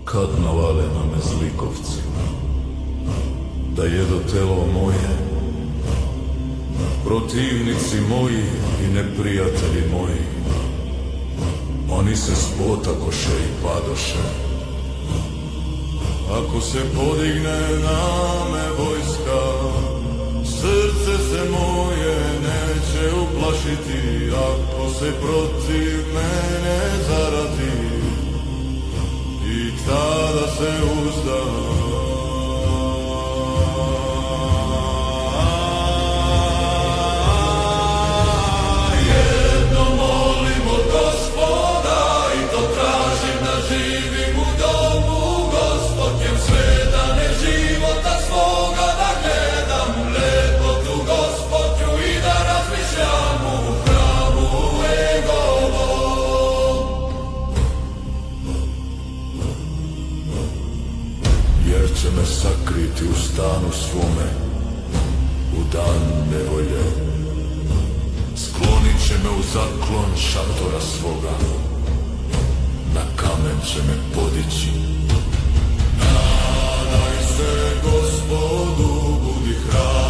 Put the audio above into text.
Kad navale na me zlikovci, da jedo telo moje, protivnici moji i neprijatelji moji, oni se spotakoše i padoše. Ako se podigne na me vojska, srce se moje neće uplašiti. Ako se protiv mene zarati, i tada se uzdam. Jedno molim od Gospoda i to tražim da živim u domu Gospodnjem, sve dane života svoga da gledam lepotu Gospodnju i da razmišljam u hramu njegovom. Jer će me sakriti u stanu svome u dan nevolje, sklonit će me u zaklon šatora svoga, na kamen će me podići. Nadaj se Gospodu, budi hrabar.